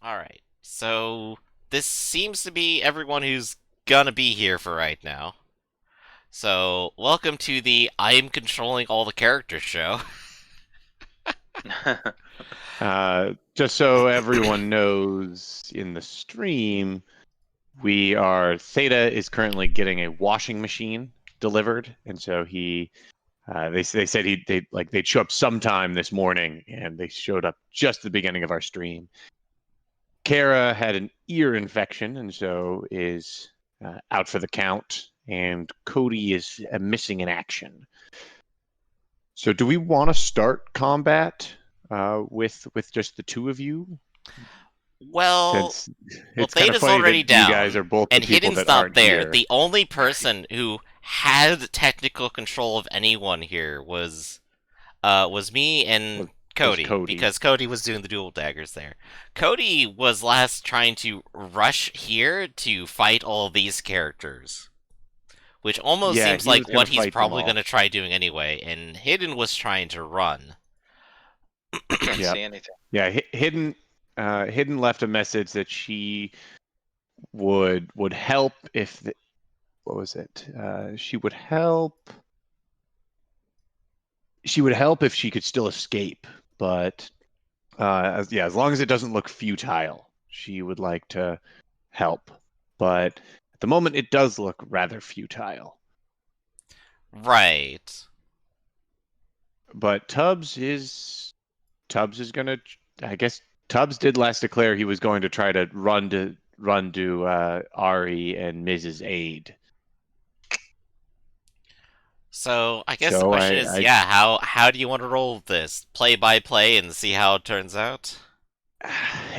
All right. So this seems to be everyone who's gonna be here for right now. So welcome to the I am controlling all the characters show. Just so everyone knows in the stream, Theta is currently getting a washing machine delivered, and so they said they'd show up sometime this morning, and they showed up just at the beginning of our stream. Kara had an ear infection, and so is out for the count, and Cody is missing in action. So, do we want to start combat with just the two of you? Well, Since well, it's kind of Theta's funny already that you guys down, are both the and people Hidden's that not aren't there. here. The only person who had technical control of anyone here was me and Was Cody, Cody. because Cody was doing the dual daggers there. Cody was last trying to rush here to fight all these characters, which almost Yeah, seems he like was going what to he's fight them probably all. going to try doing anyway, and Hidden was trying to run. I can't Yeah, see anything. yeah. Hidden left a message that she would help if what was it? She would help. She would help if she could still escape, but as long as it doesn't look futile, she would like to help. But at the moment, it does look rather futile. Right. But Tubbs is gonna. I guess Tubbs did last declare he was going to try to run to Ari and Mrs. Aid. So I guess the So question is, yeah, how do you want to roll this? Play by play and see how it turns out?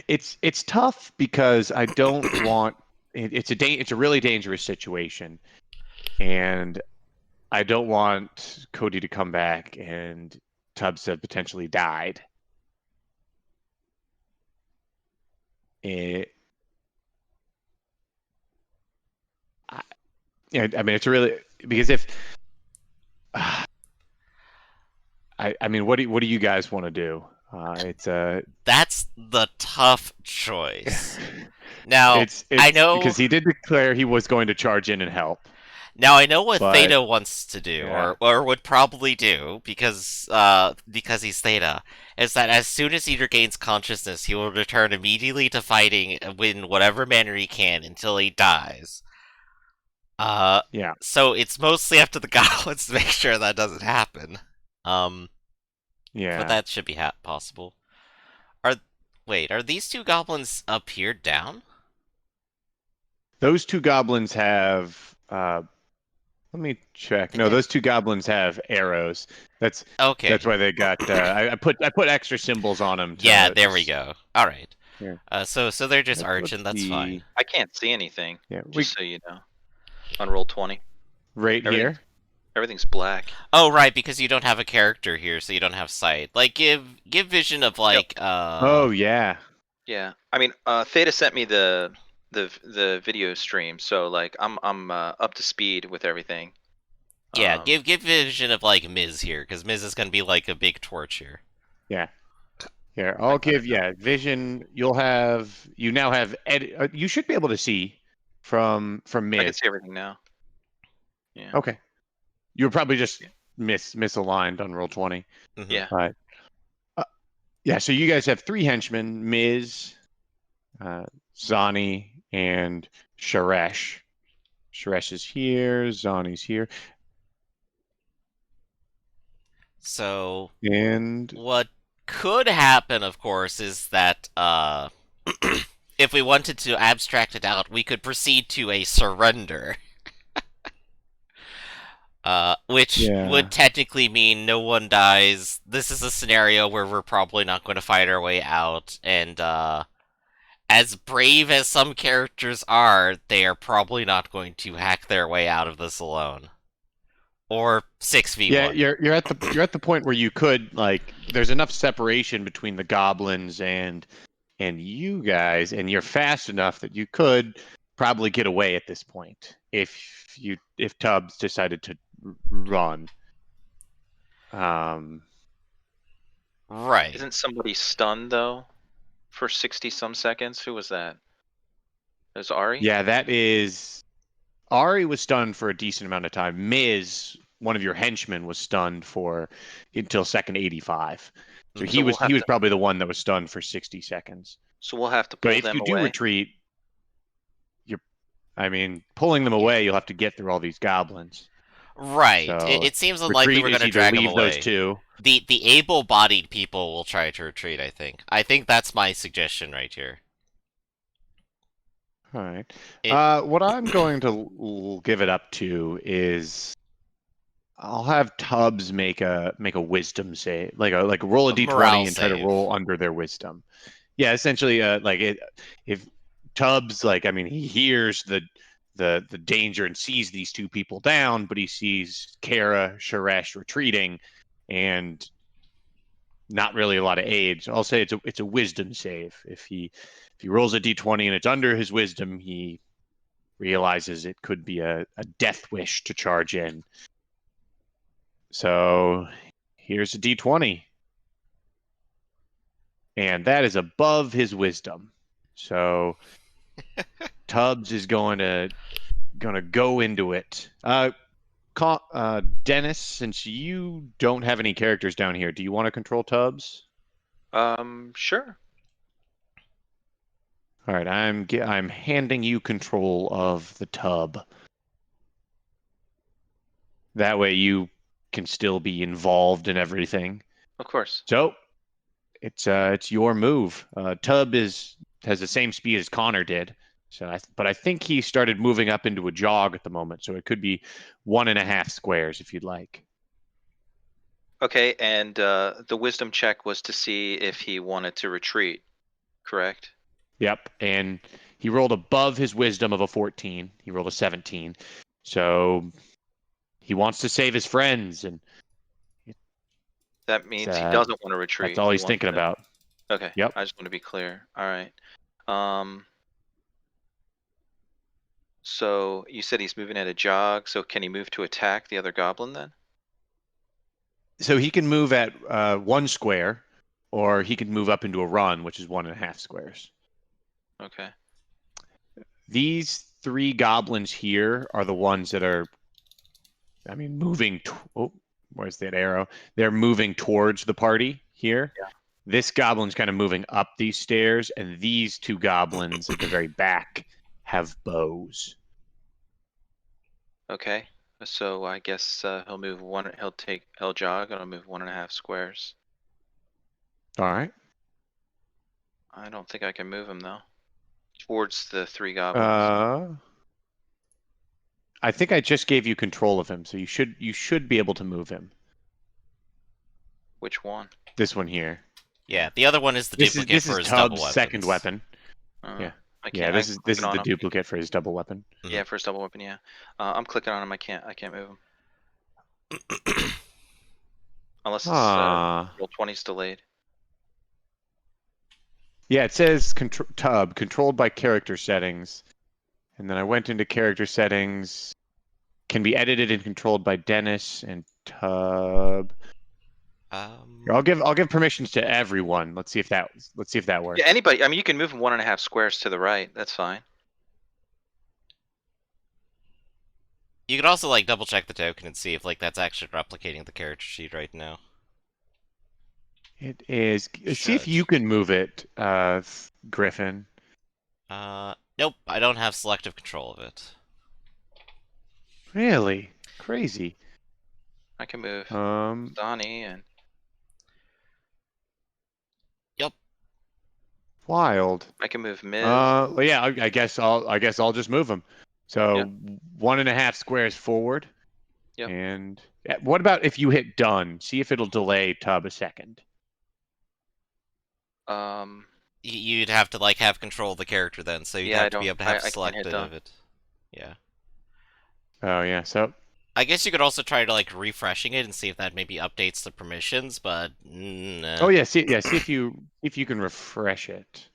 it's tough because I don't want it's a really dangerous situation, and I don't want Cody to come back and Tubbs have potentially died. It, I, yeah, I mean, it's really because if I mean, what do you guys want to do? It's a That's the tough choice. Now, I it's know because he did declare he was going to charge in and help, Now I know what but Theta wants to do, yeah, or would probably do, because he's Theta, is that as soon as he regains consciousness, he will return immediately to fighting in whatever manner he can until he dies. Uh, yeah. so it's mostly up to the goblins to make sure that doesn't happen. Um, but Yeah, that should be possible. Are Wait, are these two goblins up here down? those two goblins have. Let me check. They No, have. those two goblins have arrows. That's Okay. that's why they got. I put extra symbols on them Yeah, to. there we go. All right. Here, So they're just let's arching. That's fine. see. I can't see anything. Yeah, Just so you know, on roll 20, right everything here. everything's black. Oh, right, because you don't have a character here, so you don't have sight. Like, give vision of Yep. like Oh yeah. Yeah. I mean, Theta sent me the video stream, so like I'm up to speed with everything. yeah, Um, give vision of like Miz here, because Miz is gonna be like a big torch here. Yeah. Here, I I'll got it give, now. yeah, vision. You now have you should be able to see from I can Miz. see everything now. Yeah. Okay. You were probably just Yeah. misaligned on roll 20. Hmm. Yeah. But yeah, so you guys have three henchmen, Miz, uh, Zani, and Sharesh. Sharesh is here, Zani's here. So And what could happen, of course, is that if we wanted to abstract it out, we could proceed to a surrender. Which would yeah. technically mean no one dies. This is a scenario where we're probably not going to fight our way out, and as brave as some characters are, they are probably not going to hack their way out of this alone. Or Yeah, 6v1. you're at the point where you could, like, there's enough separation between the goblins and you guys, and you're fast enough that you could probably get away at this point if Tubbs decided to run. Um, Right. Isn't somebody stunned though for 60 some seconds. Who was that? It was Ari? Yeah, that is. Ari was stunned for a decent amount of time. Miz, one of your henchmen, was stunned for until second 85. So Mhm. So we'll he have was to probably the one that was stunned for 60 seconds. But pull if them you do away. retreat, you're I mean, pulling them away, you'll have to get through all these goblins. Right. So It seems unlikely retreat we're going is to either drag them leave those away. two. The able-bodied people will try to retreat, I think. I think that's my suggestion right here. All right. It What I'm going to give it up to is I'll have Tubbs make a wisdom save, like roll a a morale d20 and try to save. roll under their wisdom. Yeah, essentially, if Tubbs, like, I mean, he hears the danger and sees these two people down, but he sees Kara Sharesh retreating, and not really a lot of aid. So I'll say it's a wisdom save. If he rolls a d20 and it's under his wisdom, he realizes it could be a death wish to charge in. So here's a d20, and that is above his wisdom. So Tubbs is going to go into it. Dennis, since you don't have any characters down here, do you want to control Tubbs? Sure. All right, I'm handing you control of the tub. That way you can still be involved in everything. Of course. So it's your move. Tub has the same speed as Connor did. But I think he started moving up into a jog at the moment, so it could be 1.5 squares if you'd like. Okay, and the wisdom check was to see if he wanted to retreat, correct? Yep, and he rolled above his wisdom of a 14. He rolled a 17. So he wants to save his friends, and That means he doesn't want to that's retreat. all He he's wants thinking to. about. Okay, Yep. I just want to be clear. All right. Um, so you said he's moving at a jog. So can he move to attack the other goblin then? So he can move at 1 square, or he can move up into a run, which is 1.5 squares. Okay. These three goblins here are the ones that are, I mean, moving. Oh, where's that arrow? They're moving towards the party here. Yeah. This goblin's kind of moving up these stairs, and these two goblins at the very back have bows. Okay. So I guess he'll move one. He'll jog and I'll move 1.5 squares. All right. I don't think I can move him though. Towards the three goblins. Uh, I think I just gave you control of him, so you should be able to move him. Which one? This one here. Yeah, the other one is the This is duplicate this for is his double Tubbs' second weapons. weapon. Yeah. I Yeah, can't. this I'm is clicking on the him. duplicate for his double weapon. Yeah, for his double weapon. Yeah. I'm clicking on him. I can't move him unless it's Ah. roll 20's delayed. Yeah, it says tub controlled by character settings. And then I went into character settings. Can be edited and controlled by Dennis and Tub. Here, I'll give permissions to everyone. Let's see if that works. Yeah, anybody. I mean, you can move him 1.5 squares to the right. That's fine. You could also like double check the token and see if like that's actually replicating the character sheet right now. It is. See if Should. you can move it, Griffin. Nope, I don't have selective control of it. Really crazy. I can move Um. Donnie and Yep. Wild. I can move Miz. Well, yeah. I guess I'll just move him. So 1.5 squares forward. Yep. And what about if you hit done? See if it'll delay Tub a second. You'd have to like have control of the character then, so you'd Yeah, have to be able to have I can't hit selected done. of it. Yeah. Oh yeah. So I guess you could also try to like refreshing it and see if that maybe updates the permissions, but nah. oh yeah. See if you can refresh it.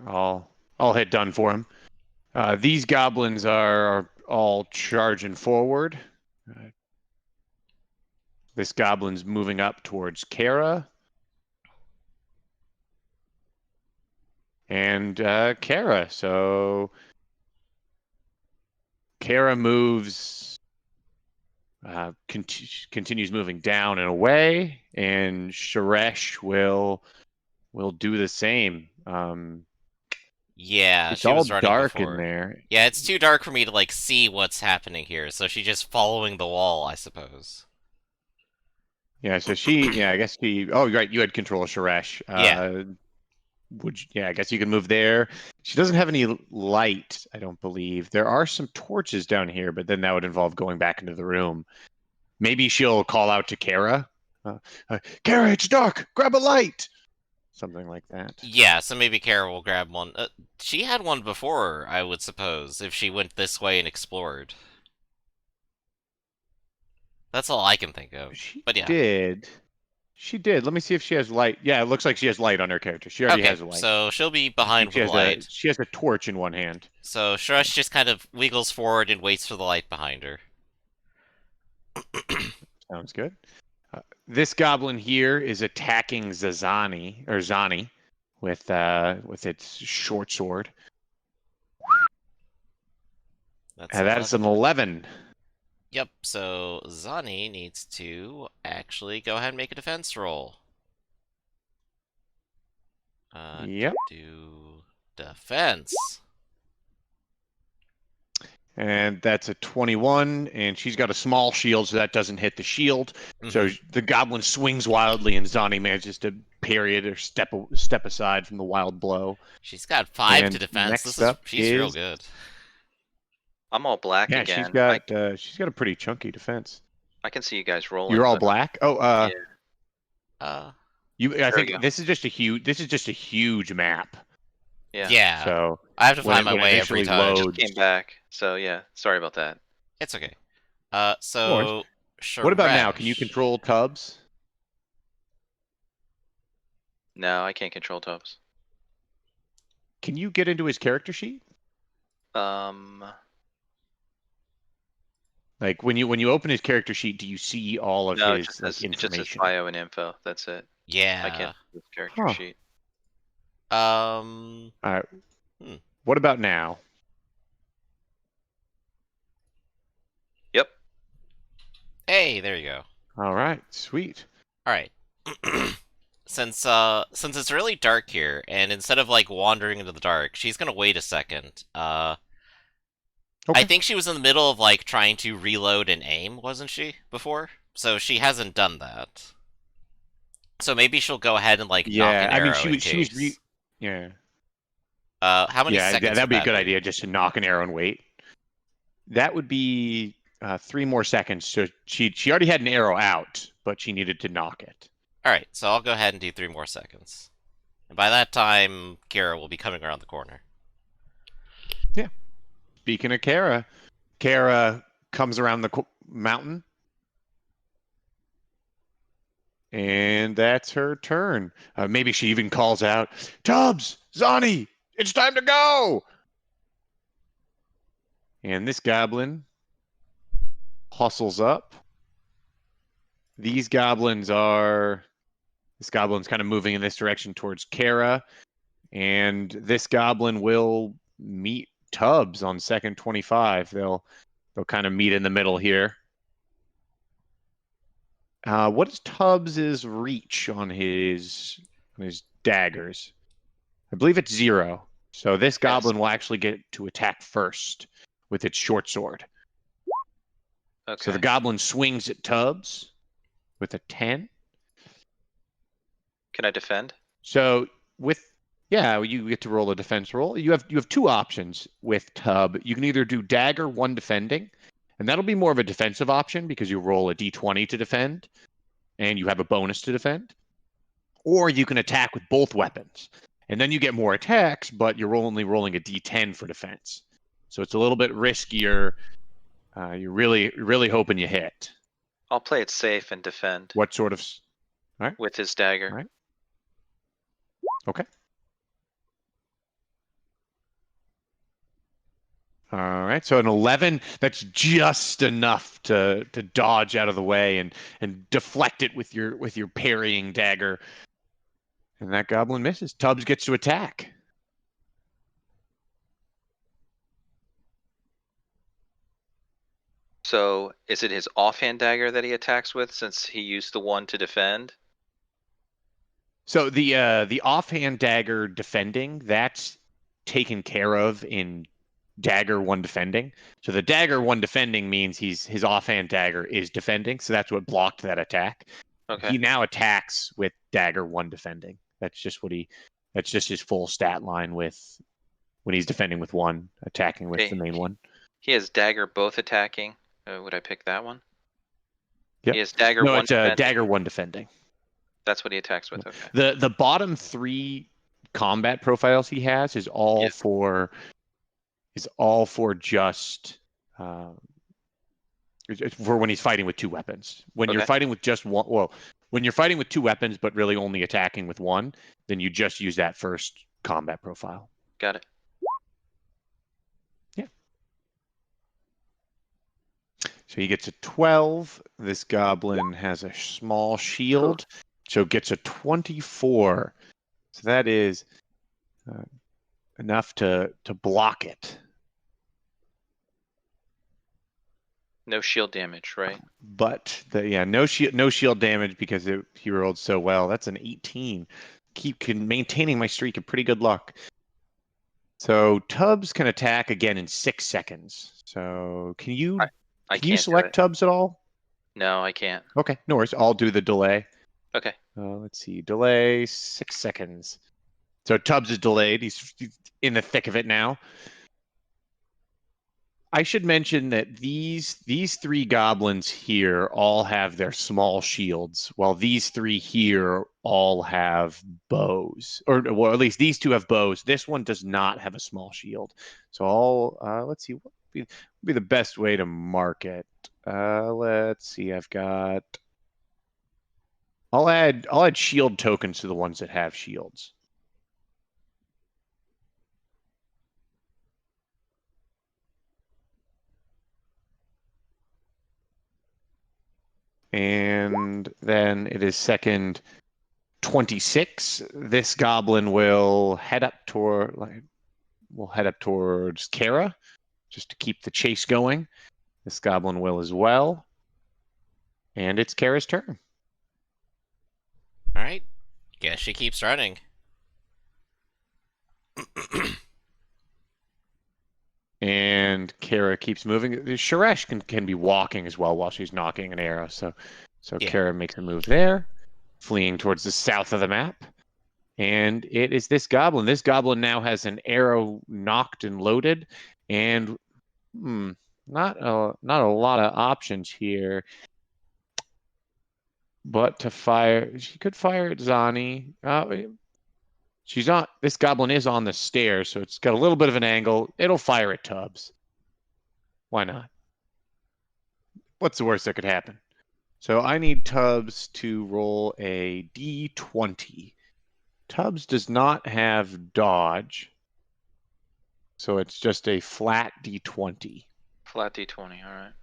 I'll hit done for him. These goblins are all charging forward. This goblin's moving up towards Kara. And Kara. So Kara moves, continues moving down and away, and Sharesh will do the same. Yeah, It's she all was running dark in before. there. Yeah, it's too dark for me to like see what's happening here, so she's just following the wall, I suppose. Yeah, so yeah, I guess oh, right, you had control of Sharesh. Yeah. Yeah, I guess you can move there. She doesn't have any light, I don't believe. There are some torches down here, but then that would involve going back into the room. Maybe she'll call out to Kara. Kara, it's dark. Grab a light. Something like that. Yeah, so maybe Kara will grab one. She had one before, I would suppose, if she went this way and explored. That's all I can think of. She But yeah. did. She did. Let me see if she has light. Yeah, it looks like she has light on her character. She already Okay, has a light. so she'll be I think behind with light. she has a torch in one hand. So Shresh just kind of wiggles forward and waits for the light behind her. Sounds good. This goblin here is attacking Zani with its short sword. That's And that is an 11. 11. Yep, so Zani needs to actually go ahead and make a defense roll. Yep. Do defense. And that's a 21, and she's got a small shield, so that doesn't hit the shield. So the goblin swings wildly, and Zani manages to parry it or step aside from the wild blow. She's got 5 to And defense. next up She's real good. I'm all black yeah, again. she's got a pretty chunky defense. I can see you guys rolling. You're all but black. Oh, yeah, Uh, I there we think go. this is just a huge map. Yeah. yeah. So I have to find my when it way every initially time. Just loads, came back, so yeah. Sorry about that. It's okay. no worries. So What about now? Can you Sharesh. control Tubbs? No, I can't control Tubbs. Can you get into his character sheet? Um, Like when you open his character sheet, do you see all of no, his like it just says information? bio and info. That's it. I Yeah. can't see this character Huh. sheet. Um. All right. Hmm. What about now? Yep. Hey, there you go. All right, sweet. All right. Since it's really dark here, and instead of like wandering into the dark, she's gonna wait a second. Okay. I think she was in the middle of like trying to reload and aim, wasn't she, before? So she hasn't done that. So maybe she'll go ahead and like knock Yeah, an I mean arrow in she was case. yeah. How many seconds That'd would be a that good be? idea just to knock an arrow and wait. That would be 3 more seconds. So she already had an arrow out, but she needed to knock it. All right, so I'll go ahead and do 3 more seconds, and by that time, Kira will be coming around the corner. Yeah. Speaking of Kara, Kara comes around the mountain, and that's her turn. Maybe she even calls out, "Tubbs, Zani, it's time to go!" And this goblin hustles up. This goblin's kind of moving in this direction towards Kara, and this goblin will meet Tubbs on second 25. They'll kind of meet in the middle here. What is Tubbs's reach on his daggers? I believe it's 0. So this goblin will actually get to attack first with its short sword. Okay. So the goblin swings at Tubbs with a 10. Can I defend? So you get to roll a defense roll. You have 2 options with Tub. You can either do dagger 1 defending, and that'll be more of a defensive option because you roll a d20 to defend, and you have a bonus to defend. Or you can attack with both weapons, and then you get more attacks, but you're only rolling a d10 for defense. So it's a little bit riskier. You're really hoping you hit. I'll play it safe and defend What sort of? All right. with his dagger. All right. Okay. All right, so an 11, that's just enough to dodge out of the way and deflect it with your parrying dagger. And that goblin misses. Tubbs gets to attack. So is it his offhand dagger that he attacks with since he used the one to defend? So the offhand dagger defending, that's taken care of in dagger one defending. So the dagger one defending means his offhand dagger is defending, so that's what blocked that attack. Okay. He now attacks with dagger one defending. That's just his full stat line with when he's defending with one, attacking with the Okay. main one. He has dagger both attacking. Would I pick that one? Yep. He has dagger No, one it's defending. dagger one defending. That's what he attacks with. Okay. The bottom three combat profiles he has is all Yeah. for just for when he's fighting with two weapons. When you're Okay. fighting with just one, well, when you're fighting with two weapons but really only attacking with one, then you just use that first combat profile. Got it. Yeah. So he gets a 12. This goblin has a small shield, so gets a 24. So that is enough to block it. No shield damage, right? But no shield damage because he rolled so well. That's an 18. Keep maintaining my streak of pretty good luck. So Tubbs can attack again in 6 seconds. So can you I can you can't do select it. Tubbs at all? No, I can't. Okay, no worries. I'll do the delay. Okay. Let's see. Delay 6 seconds. So Tubbs is delayed. He's in the thick of it now. I should mention that these three goblins here all have their small shields, while these three here all have bows, or well, at least these two have bows. This one does not have a small shield. So let's see what would be the best way to mark it. Let's see. I'll add shield tokens to the ones that have shields. And then it is second 26. This goblin will head up towards Kara, just to keep the chase going. This goblin will as well. And it's Kara's turn. All right. Guess she keeps running. And Kara keeps moving. Sharesh can be walking as well while she's knocking an arrow. So Yeah. Kara makes a move there, fleeing towards the south of the map. And it is this goblin. This goblin now has an arrow knocked and loaded, and not a lot of options here. But to fire, she could fire at Zani. This goblin is on the stairs, so it's got a little bit of an angle. It'll fire at Tubbs. Why not? What's the worst that could happen? So I need Tubbs to roll a d20. Tubbs does not have dodge, so it's just a flat d20. Flat D20. All right.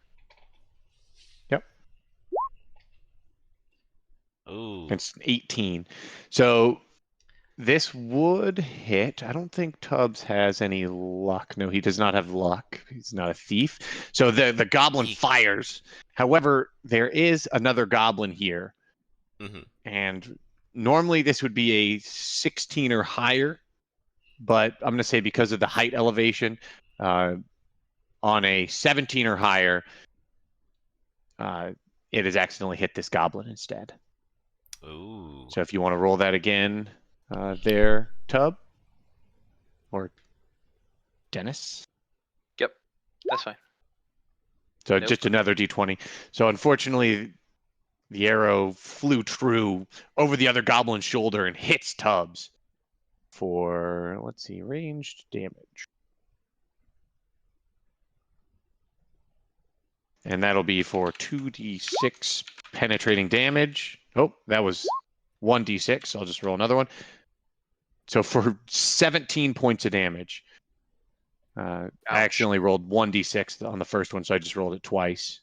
Yep. Ooh. It's 18. So this would hit. I don't think Tubbs has any luck. No, he does not have luck. He's not a thief. So the goblin fires. However, there is another goblin here. Mm-hmm. And normally this would be a 16 or higher, but I'm going to say because of the height elevation, on a 17 or higher, it has accidentally hit this goblin instead. Ooh. So if you want to roll that again, there, Tub or Dennis. Yep. That's fine. So Nope. just another d20. So unfortunately, the arrow flew true over the other goblin's shoulder and hits Tubbs for, let's see, ranged damage. And that'll be for 2d6 penetrating damage. Oh, that was 1d6. I'll just roll another one. So for 17 points of damage. I Ouch. accidentally rolled 1d6 on the first one, so I just rolled it twice.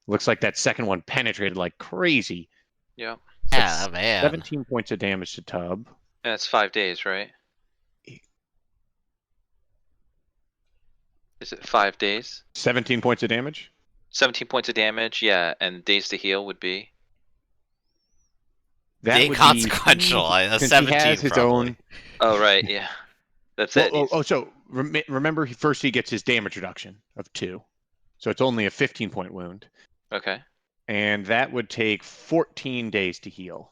Looks like that second one penetrated like crazy. Yeah. So Yeah, that's man. 17 points of damage to Tub. And it's 5 days, right? Is it 5 days? 17 points of damage? 17 points of damage, yeah, and days to heal would be. That would be Inconsequential. A since he has 17 his probably. own. Oh, right, yeah. That's Well, it. so remember, first he gets his damage reduction of 2. So it's only a 15-point wound. Okay. And that would take 14 days to heal.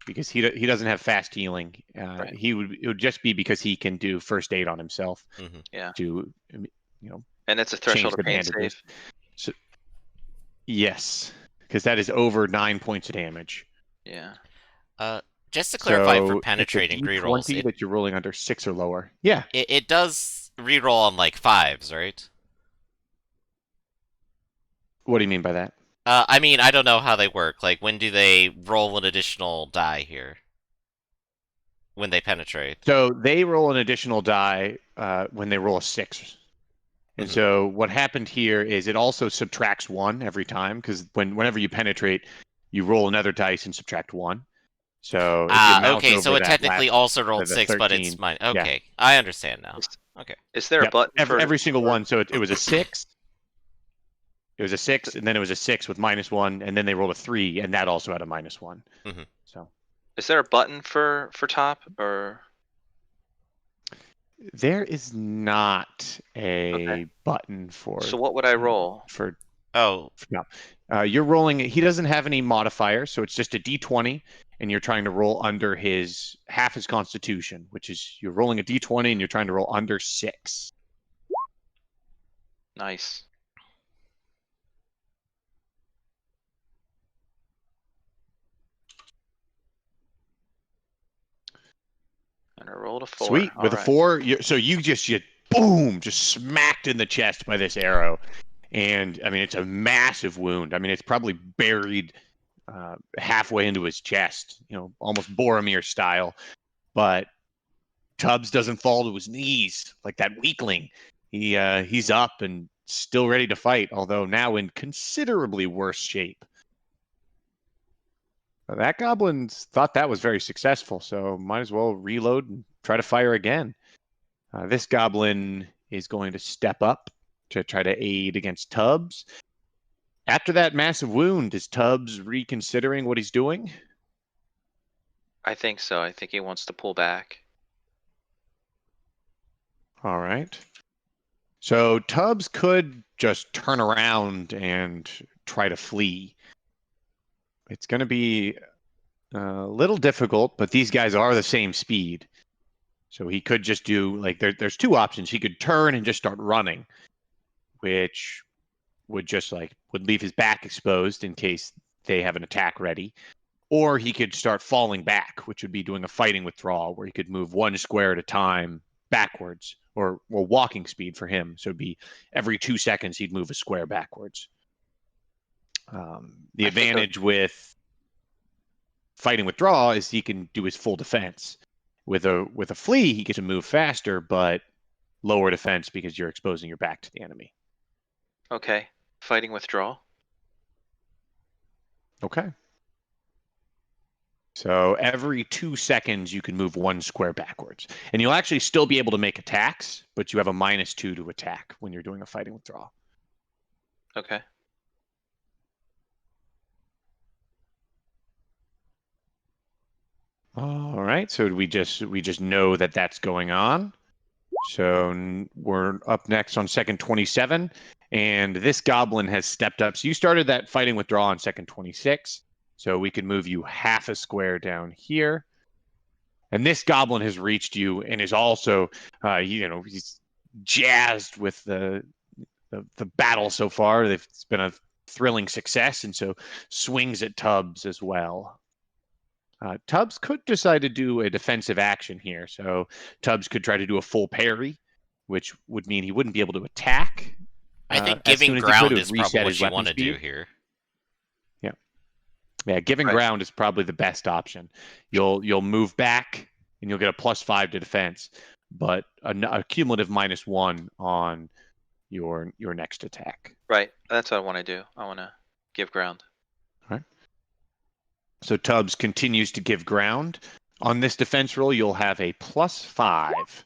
Because he doesn't have fast healing. Right. It would just be because he can do first aid on himself Yeah. to And it's a change threshold the of pain bandages. save. So yes, because that is over 9 points of damage. Yeah. Just to clarify for So it's a penetrating rerolls, D20 that you're rolling under 6 or lower. Yeah. it does reroll on like 5s, right? What do you mean by that? I mean, I don't know how they work. Like, when do they roll an additional die here? When they penetrate. So they roll an additional die when they roll a 6. And so what happened here is it also subtracts 1 every time, because whenever you penetrate, you roll another dice and subtract 1. So if you mouse Okay, so over it that technically last, also rolled the 6, but 13, it's mine. yeah. Okay, I understand now. Okay. Is there a Yep. button for every single one? So it was a 6. It was a 6, and then it was a 6 with -1, and then they rolled a 3, and that also had a -1. Mhm. So Is there a button for top or? there is not a Okay. button for So what would I roll? Oh, no. You're rolling. He doesn't have any modifiers, so it's just a D20, and you're trying to roll under his half his Constitution, which is you're rolling a D20 and you're trying to roll under 6. Nice. And I rolled a 4. Sweet. All With a right. 4, so you boom, just smacked in the chest by this arrow. And I mean, it's a massive wound. I mean, it's probably buried halfway into his chest, almost Boromir style. But Tubbs doesn't fall to his knees like that weakling. He's up and still ready to fight, although now in considerably worse shape. That goblin thought that was very successful, so might as well reload and try to fire again. This goblin is going to step up to try to aid against Tubbs. After that massive wound, is Tubbs reconsidering what he's doing? I think so. I think he wants to pull back. All right. So Tubbs could just turn around and try to flee. It's going to be a little difficult, but these guys are the same speed. So he could just do like there's 2 options. He could turn and just start running, which would leave his back exposed in case they have an attack ready. Or he could start falling back, which would be doing a fighting withdrawal where he could move 1 square at a time backwards, or walking speed for him. So it'd be every 2 seconds he'd move a square backwards. The advantage with fighting withdrawal is he can do his full defense. With a flee, he gets to move faster, but lower defense because you're exposing your back to the enemy. Okay. Fighting withdrawal. Okay. So every 2 seconds, you can move 1 square backwards. And you'll actually still be able to make attacks, but you have a -2 to attack when you're doing a fighting withdrawal. Okay. All right. So we just know that that's going on. So we're up next on second 27. And this goblin has stepped up. So you started that fighting withdrawal on second 26. So we can move you half a square down here. And this goblin has reached you and is also, he's jazzed with the battle so far. It's been a thrilling success, and so swings at Tubbs as well. Tubbs could decide to do a defensive action here. So Tubbs could try to do a full parry, which would mean he wouldn't be able to attack. I think as giving soon as he could ground have is probably reset what his you weapon want to do speed. here. Yeah, giving Right. ground is probably the best option. You'll move back and you'll get a +5 to defense. but a cumulative -1 on your next attack. Right. That's what I want to do. I want to give ground. All right. So Tubbs continues to give ground. On this defense roll, you'll have a +5.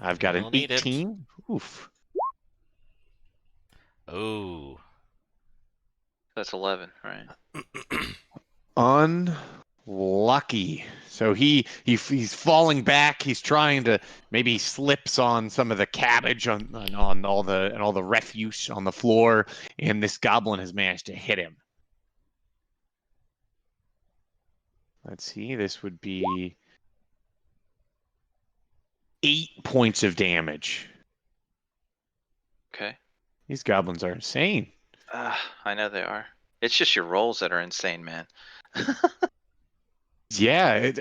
I've got an We'll need it. 18. Oof. Oh. That's 11, right? Unlucky. So he's falling back. He's trying to, maybe he slips on some of the cabbage on all the refuse on the floor, and this goblin has managed to hit him. Let's see. This would be 8 points of damage. Okay. These goblins are insane. I know they are. It's just your rolls that are insane, man. Yeah,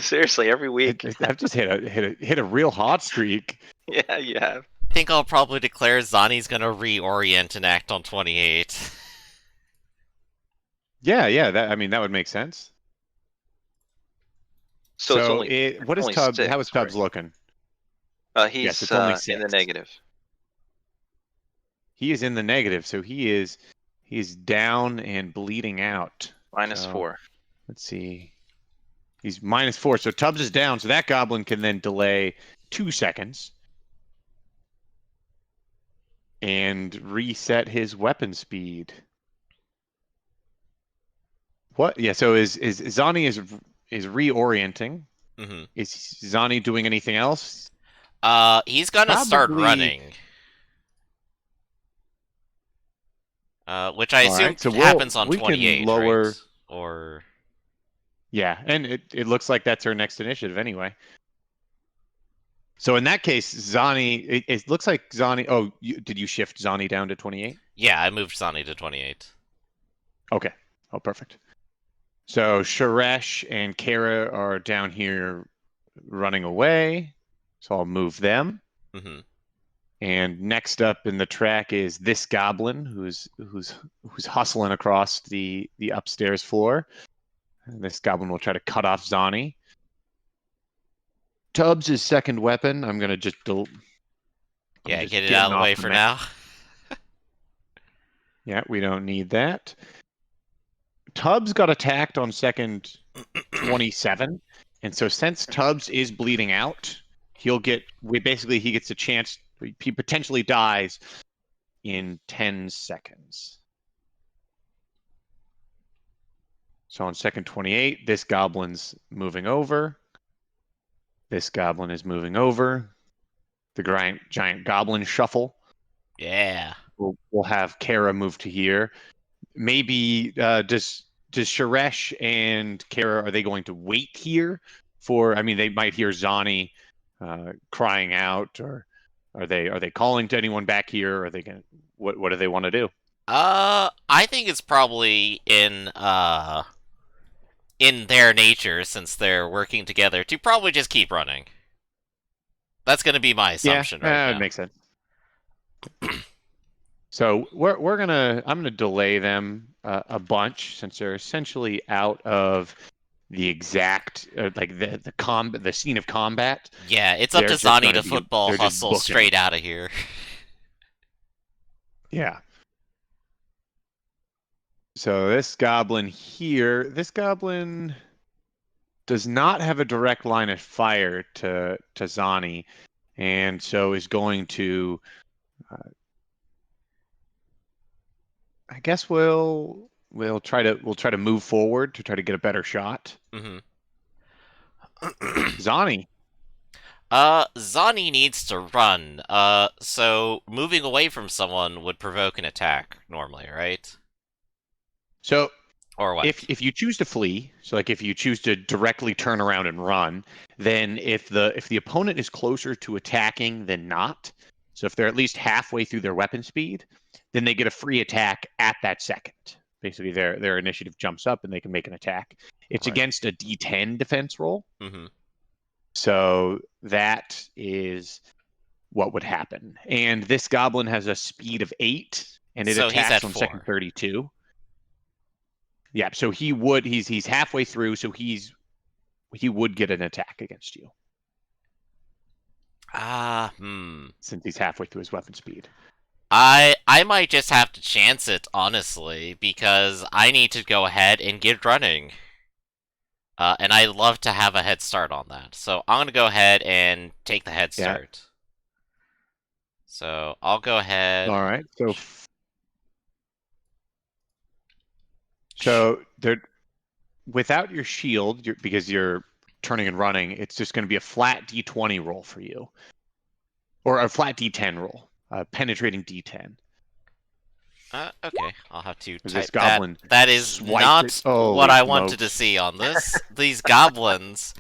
Seriously, every week. I've just hit a real hot streak. Yeah, you have. I think I'll probably declare Zani's gonna reorient and act on 28. Yeah. That would make sense. So it's only what is only Tubbs? 6, How is Tubbs right? looking? He's Yes, it's only in the 6. negative. He is in the negative, so he's down and bleeding out. So, -4. let's see. He's -4, so Tubbs is down. So that goblin can then delay 2 seconds and reset his weapon speed. What? Yeah. So is Zani is reorienting? Mm-hmm. Is Zani doing anything else? He's gonna start Probably. running. Which I All assume right. So happens on we can 28, right? lower. Or Yeah, and it looks like that's her next initiative anyway. So in that case, Zani, it looks like Zani. Oh, did you shift Zani down to 28? yeah, I moved Zani to 28. Okay. Oh, perfect. So Sharesh and Kara are down here running away. So I'll move them. Mm-hmm. And next up in the track is this goblin who's hustling across the upstairs floor. And this goblin will try to cut off Zani. Tubbs' second weapon. I'm gonna just Yeah, just get it out getting of the off way the for map. now. Yeah, we don't need that. Tubbs got attacked on second 27, and so since Tubbs is bleeding out, he gets a chance. He potentially dies in 10 seconds. So on second 28, this goblin's moving over. This goblin is moving over. The giant goblin shuffle. Yeah. We'll have Kara move to here. Maybe does Sharesh and Kara, are they going to wait here for? I mean, they might hear Zani crying out, or are they calling to anyone back here? Or are they going? What do they want to do? I think it's probably in their nature, since they're working together, to probably just keep running. That's gonna be my assumption right it now. makes sense. So I'm gonna delay them a bunch since they're essentially out of the exact like the scene of combat. Yeah, it's up They're to just Zani gonna to be football they're just hustle booking. straight out of here. Yeah. So this goblin does not have a direct line of fire to Zani, and so is going to. I guess we'll try to move forward to try to get a better shot. Mm-hmm. Zani. Zani needs to run. So moving away from someone would provoke an attack normally, right? So Or what? if you choose to flee, so like if you choose to directly turn around and run, then if the opponent is closer to attacking than not, so if they're at least halfway through their weapon speed, then they get a free attack at that second. Basically, their initiative jumps up and they can make an attack. It's Right. against a D10 defense roll. Mm-hmm. So that is what would happen. And this goblin has a speed of 8, and it So he's attacks at on second 4. 32. Yeah, so he's halfway through, so he would get an attack against you Hmm. since he's halfway through his weapon speed. I might just have to chance it, honestly, because I need to go ahead and get running. And I'd love to have a head start on that. So I'm gonna go ahead and take the head Yeah. start. So I'll go ahead. All right. So there, without your shield, because you're turning and running, it's just going to be a flat D20 roll for you, or a flat D10 roll, penetrating D10. Okay, I'll have to As this type that. goblin That is swipes it. not what Holy I wanted to smokes. see on this. These goblins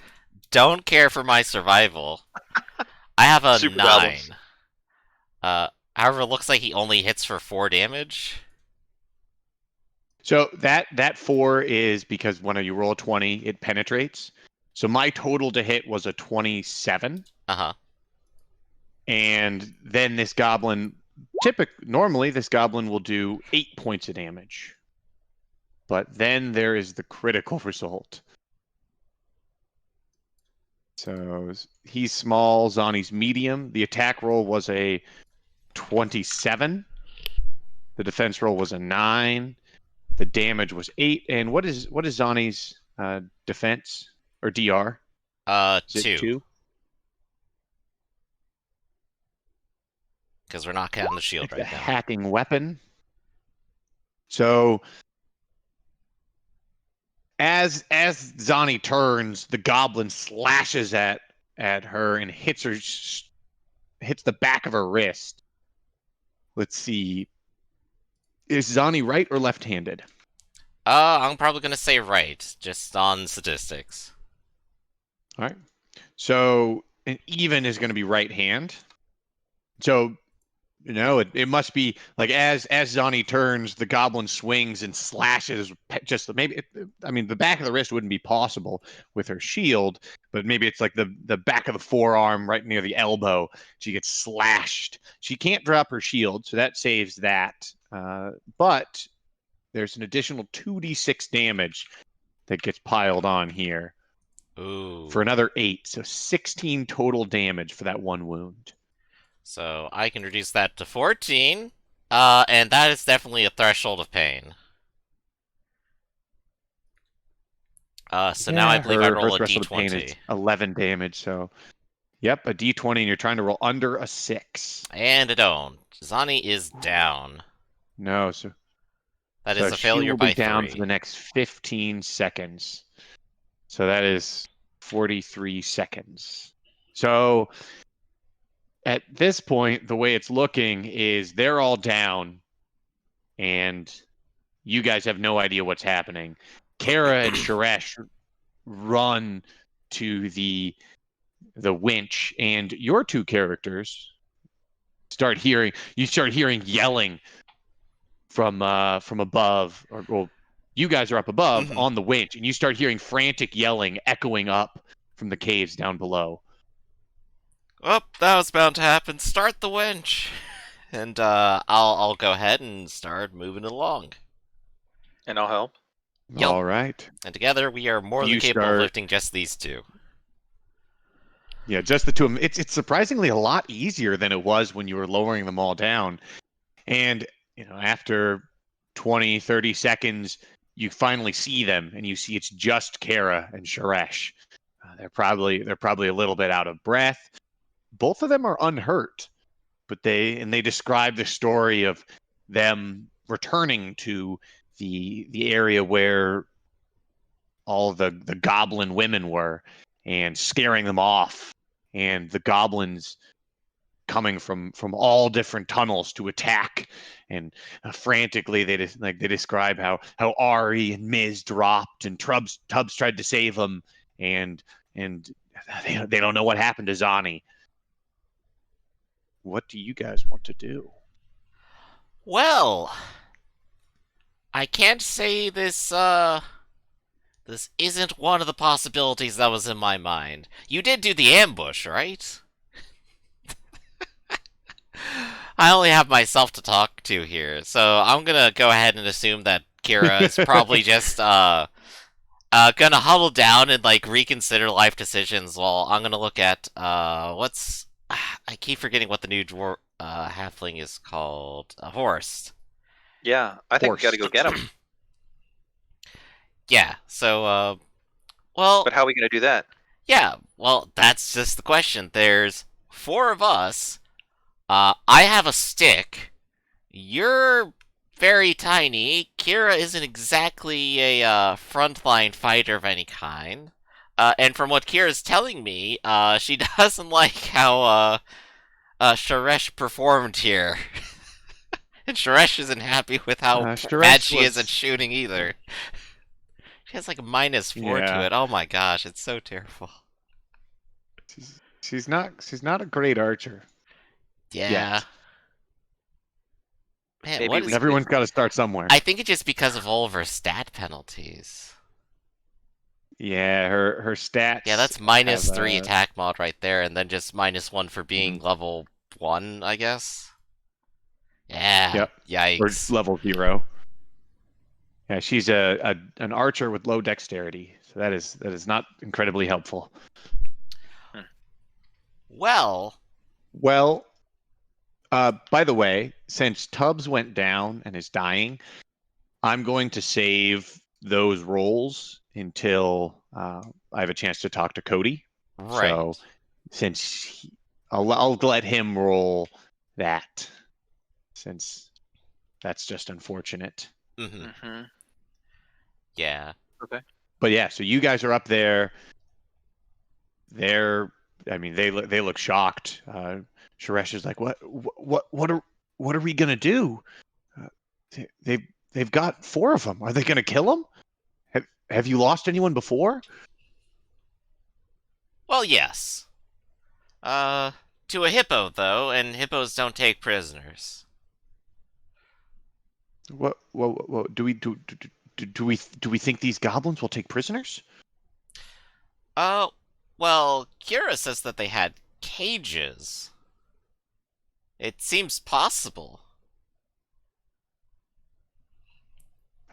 don't care for my survival. I have a Super 9. goblins. However, it looks like he only hits for 4 damage. So that 4 is because when you roll a 20, it penetrates. So my total to hit was a 27. Uh-huh. And then this goblin, normally this goblin will do 8 points of damage. But then there is the critical result. So he's small, Zani's medium. The attack roll was a 27. The defense roll was a 9. The damage was 8. And what is Zani's defense or DR? Is it 2. 2? Because we're not counting the shield It's a right now. hacking weapon. So as Zani turns, the goblin slashes at her and hits the back of her wrist. Let's see. Is Zani right or left-handed? I'm probably gonna say right, just on statistics. All right. So an even is going to be right hand. So it must be like as Zani turns, the goblin swings and slashes. Just maybe, I mean, the back of the wrist wouldn't be possible with her shield, but maybe it's like the back of the forearm, right near the elbow. She gets slashed. She can't drop her shield, so that saves that. But there's an additional 2d6 damage that gets piled on here Ooh. for another 8, so 16 total damage for that one wound. So I can reduce that to 14. And that is definitely a threshold of pain. So now I believe I her roll a threshold of pain is d20. 11 damage. So, yep, a d20, and you're trying to roll under a 6. And a don't. Zani is down. No, so That is a she failure will be by down 3. for the next 15 seconds. So that is 43 seconds. So at this point, the way it's looking is they're all down, and you guys have no idea what's happening. Kara and Sharesh run to the winch, and your two characters start hearing yelling from above, or well, you guys are up above Mhm. on the winch, and you start hearing frantic yelling echoing up from the caves down below. Oh, that was bound to happen. Start the winch. And I'll go ahead and start moving it along. And I'll help. Yep. All right. And together we are more than You capable of start. lifting just these two. Yeah, just the two of them. It's surprisingly a lot easier than it was when you were lowering them all down. And after 20, 30 seconds, you finally see them, and you see it's just Kara and Sharesh. They're probably a little bit out of breath. Both of them are unhurt, but they describe the story of them returning to the area where all the goblin women were, and scaring them off, and the goblins coming from all different tunnels to attack, and frantically they describe how Ari and Miz dropped, and Tubbs tried to save them, and they don't know what happened to Zani. What do you guys want to do? Well, I can't say this this isn't one of the possibilities that was in my mind. You did do the ambush, right? I only have myself to talk to here, so I'm gonna go ahead and assume that Kira is probably just Gonna huddle down and like reconsider life decisions. Well, I'm gonna look at what's I keep forgetting what the new halfling is called. A horse. Yeah, I think we got to Horse. go get him. Yeah. So well, But how are we gonna do that? yeah. Well, that's just the question. There's four of us. I have a stick. You're very tiny. Kira isn't exactly a frontline fighter of any kind. And from what Kira's telling me, she doesn't like how Sharesh performed here. And Sharesh isn't happy with how bad Suresh she is at was. shooting either. She has like a -4 to Yeah. it. Oh my gosh, it's so terrible. She's not a great archer Yeah. yet. Man, Maybe what we is. could. Everyone's got to start somewhere. I think it's just because of all of her stat penalties. Yeah, her Yeah, stats that's have -3 attack mod right there, and then just -1 for being mhm. level 1, I guess. Yeah, Yep, or yikes. level 0. Yeah, she's an archer with low dexterity, so that is not incredibly helpful. Hmm. Well, Well, by the way, since Tubbs went down and is dying, I'm going to save those rolls until I have a chance to talk to Cody. right. So I'll let him roll that, since that's just unfortunate. Hmm. Mm-hmm. Yeah. Okay. But yeah, so you guys are up there. They're, I mean, they look shocked. Sharesh is like, what are we gonna do? Uh, they've got 4 of them. Are they gonna kill them? Have you lost anyone before? Well, yes. Uh, to a hippo, though, and hippos don't take prisoners. What do we think these goblins will take prisoners? Oh, well, Kira says that they had cages. It seems possible.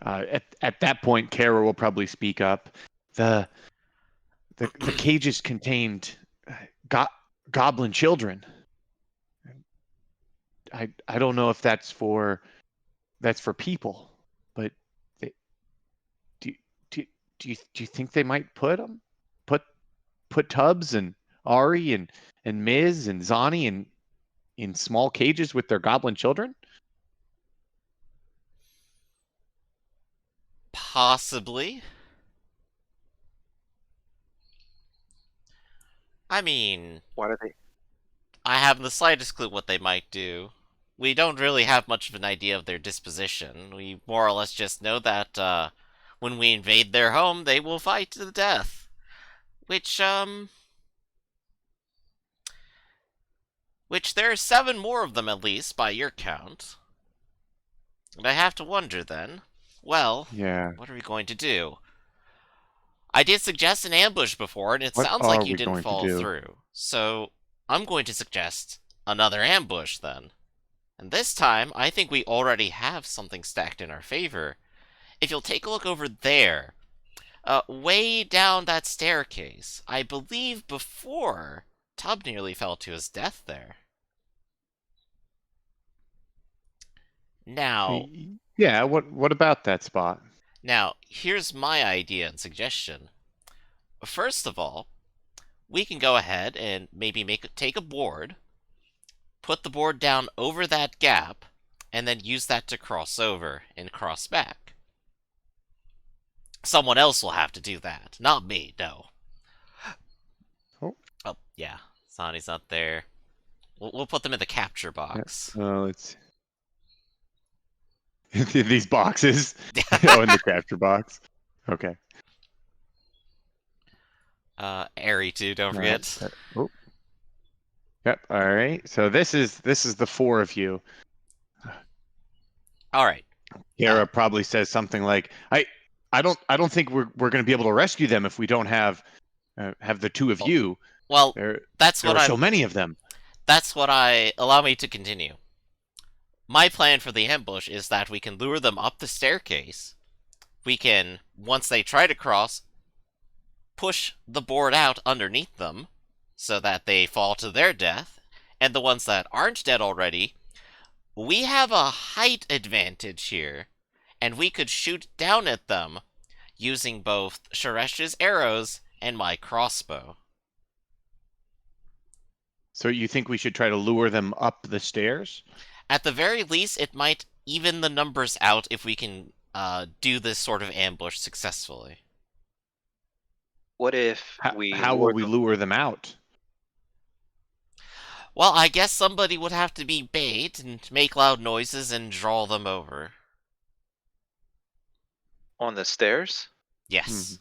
At that point, Kara will probably speak up. The the cages contained go- goblin children. I don't know if that's for people, but they, do do do you think they might put Tubbs and Ari and Miz and Zani in small cages with their goblin children? Possibly. I mean, Why do they? I haven't the slightest clue what they might do. We don't really have much of an idea of their disposition. We more or less just know that when we invade their home, they will fight to the death. Which, which there are 7 more of them at least, by your count. And I have to wonder then, well, Yeah. what are we going to do? I did suggest an ambush before, and it What sounds are like you we didn't going to follow do? through. So, I'm going to suggest another ambush then. And this time, I think we already have something stacked in our favor. If you'll take a look over there, way down that staircase, I believe before Tub nearly fell to his death there. Now, Yeah. What about that spot? here's my idea and suggestion. First of all, we can go ahead and maybe take a board, put the board down over that gap, and then use that to cross over and cross back. Someone else will have to do that, not me. No. Oh, Oh yeah, Sonny's not there. We'll put them in the capture yeah. box. Let's these boxes. Oh, in the capture box. Okay. Airy too. Don't forget. Oh, yep. All right. So this is the 4 of you. All right. Kara probably says something like, "I don't think we're going to be able to rescue them if we don't have the 2 of Well, you. well, There that's there what are so I'm. many of them." That's what I allow me to continue. My plan for the ambush is that we can lure them up the staircase. We can, once they try to cross, push the board out underneath them so that they fall to their death, and the ones that aren't dead already, we have a height advantage here, and we could shoot down at them using both Sharesh's arrows and my crossbow. So you think we should try to lure them up the stairs? At the very least, it might even the numbers out if we can do this sort of ambush successfully. What if How, we how will lure we them? lure them out? Well, I guess somebody would have to be bait and make loud noises and draw them over. On the stairs? Yes.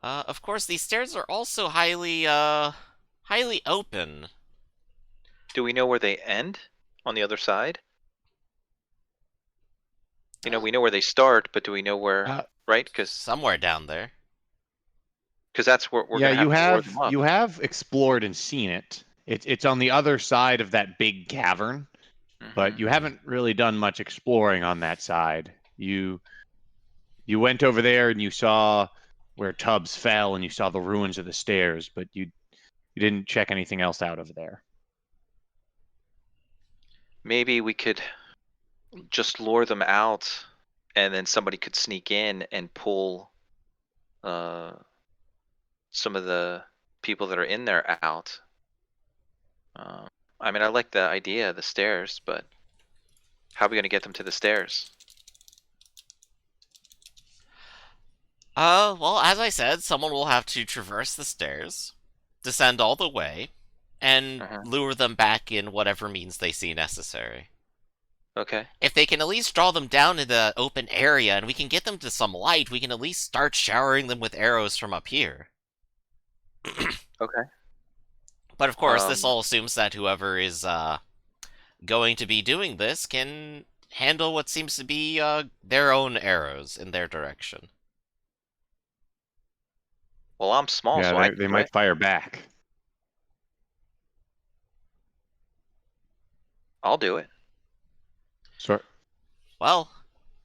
Of course, these stairs are also highly open. Do we know where they end on the other side? We know where they start, but do we know where? Right? Because Somewhere down there. that's where we're Yeah, gonna have to lure them up. you have explored and seen it. It's on the other side of that big cavern, but Mhm. you haven't really done much exploring on that side. You went over there and you saw where Tubbs fell and you saw the ruins of the stairs, but you didn't check anything else out over there. Maybe we could just lure them out, and then somebody could sneak in and pull some of the people that are in there out. I mean, I like the idea of the stairs, but how are we going to get them to the stairs? Well, as I said, someone will have to traverse the stairs, descend all the way, and Uh-huh. lure them back in whatever means they see necessary. Okay. If they can at least draw them down in the open area and we can get them to some light, we can at least start showering them with arrows from up here. Okay. But of course, this Um, all assumes that whoever is going to be doing this can handle what seems to be their own arrows in their direction. well, I'm small, so I Yeah, can they do it. might fire back. I'll do it. So, Well,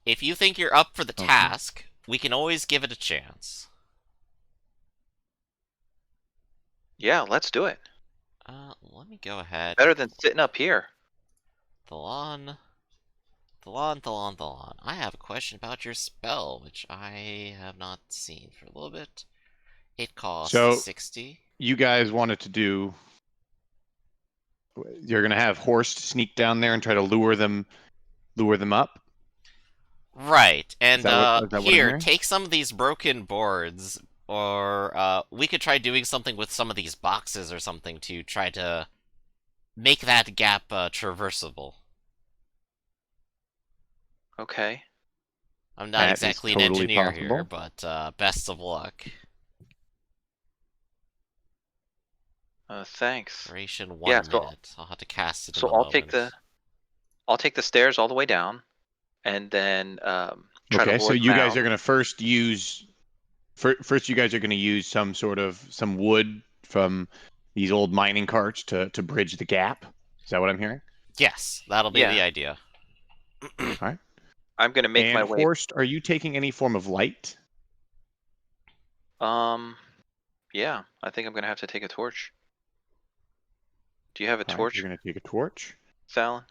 if you think you're up for the okay. task, we can always give it a chance. Yeah, let's do it. Let me go ahead. Better than sitting up here. Thalon. Thalon. I have a question about your spell, which I have not seen for a little bit. It costs So- 60. You guys wanted to do. You're gonna have Horst sneak down there and try to lure them up. Right, and Is that what I'm here, hearing? take some of these broken boards, or we could try doing something with some of these boxes or something to try to make that gap traversable. Okay. I'm not That is exactly an totally engineer here, possible. but best of luck. Thanks. Duration Yeah, 1 minute. I'll have to cast it in So a I'll take moment. the stairs all the way down, and then try to Okay, lure so them you guys out. are gonna first use. First, you guys are gonna use some wood from these old mining carts to bridge the gap. Is that what I'm hearing? Yes, that'll be Yeah. the idea. All right. I'm gonna make my And way. Horst, are you taking any form of light? Yeah, I think I'm gonna have to take a torch. Do you have a All right, torch, you're gonna take a torch. Fallon?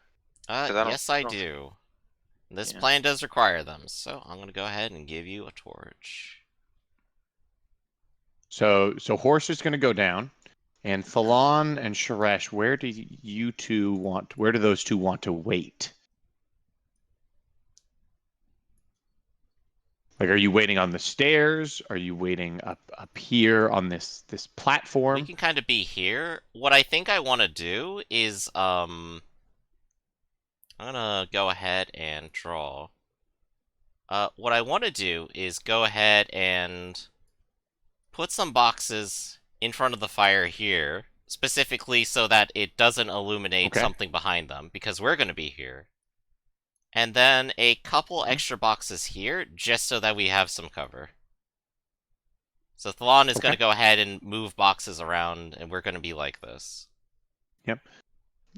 'Cause I don't- Yes, I I don't- do. This Yeah. plan does require them, so I'm gonna go ahead and give you a torch. So Horst is gonna go down, and Thalon and Sharesh, where do you two want? Where do those two want to wait? Like, are you waiting on the stairs? Are you waiting up here on this We platform? can kind of be here. What I think I want to do is, I'm gonna go ahead and draw. What I want to do is go ahead and put some boxes in front of the fire here, specifically so that it doesn't illuminate Okay. something behind them, because we're gonna be here. And then a couple Mhm. extra boxes here, just so that we have some cover. So Thalon is Okay. going to go ahead and move boxes around, and we're going to be like this.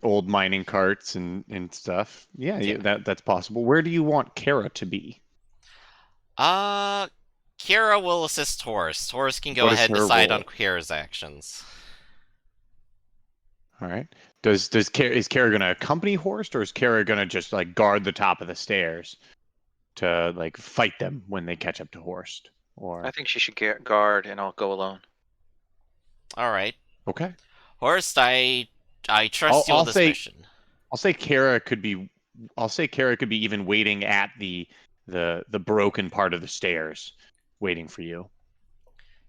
Old mining carts and stuff. Yeah, Yeah. that's possible. Where do you want Kara to be? Uh, Kira will assist Horse. Horse can go What is ahead and her decide on role? Kira's actions. All right. Is Kara gonna accompany Horst, or is Kara gonna just like guard the top of the stairs to like fight them when they catch up to Horst? I Or think she should guard, and I'll go alone. All right, okay, Horse, I I'll trust you on I'll this say mission. I'll say Kara could be even waiting at the broken part of the stairs, waiting for you.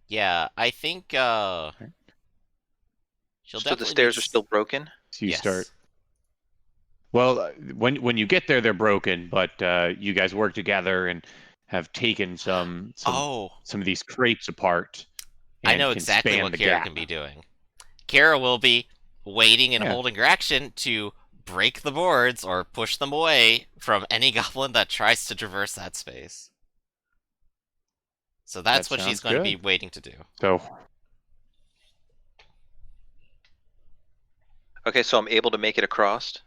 Yeah, I think Okay. she'll So the definitely be. stairs are still broken. So you start. Yes. Well, when you get there, they're broken, but you guys work together and have taken Oh, some of these crates apart I and know can exactly span what the Kira gap. can be doing. Kira will be waiting and Yeah, holding her action to break the boards or push them away from any goblin that tries to traverse that space. So that that's what she's sounds going to be good. waiting to do. So Okay, so I'm able to make it across.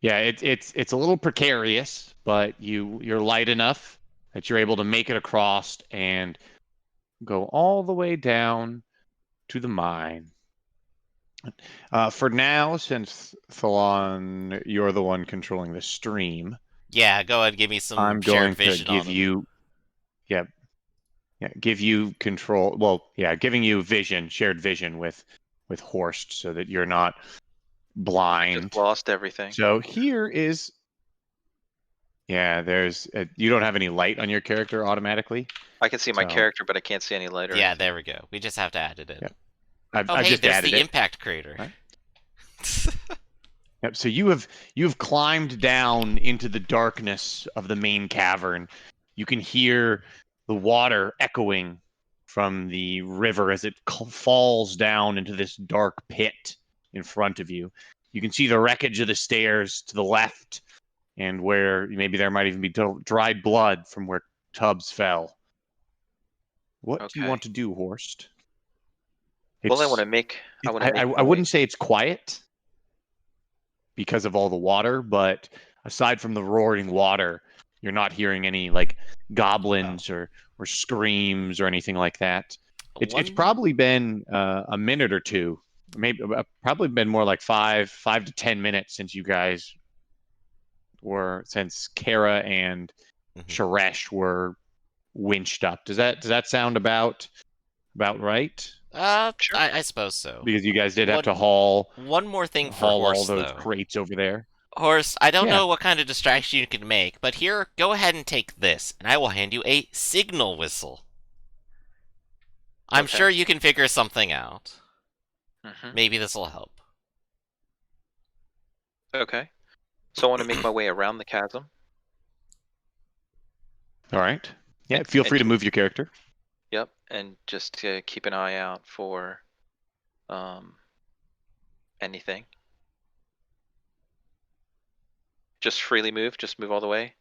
yeah, it's a little precarious, but you're light enough that you're able to make it across and go all the way down to the mine. For now, since Thalon, you're the one controlling the stream, Yeah, go ahead and give me some I'm shared going to vision on give him. you, yeah, yeah, give you control. Well, yeah, giving you vision, shared vision with Horst, so that you're not I just blind. lost everything. So here is, yeah, you don't have any light on your character automatically. I can see my So character, but I can't see any light or Yeah, anything. there we go. We just have to add it in. yeah, I've Oh, I've hey, just there's added the it. impact crater. Right. Yep. So you've climbed down into the darkness of the main cavern. You can hear the water echoing from the river as it falls down into this dark pit in front of you. You can see the wreckage of the stairs to the left, and where maybe there might even be dried blood from where Tubbs fell. What do you Okay. want to do, Horst? Well, I want to It's make. I want to I make I my way. wouldn't say it's quiet because of all the water, but aside from the roaring water, you're not hearing any like goblins or screams or anything like that. It's One. probably been a minute or two, maybe probably been more like 5 to 10 minutes since Kara and Mhm. Sharesh were winched up. Does that sound about right? Sure. I suppose so. Because you guys did have to One haul one more thing for haul all Horse those though. crates over there. Horse, I don't Yeah, know what kind of distraction you can make, but here, go ahead and take this, and I will hand you a signal whistle. I'm Okay. sure you can figure something out. hmm Maybe this will help. Okay. So I want to make my way around the chasm all right. Yeah, and feel and free to keep. move your character. Yep, and just keep an eye out for um anything. Just freely move. Just move all the way.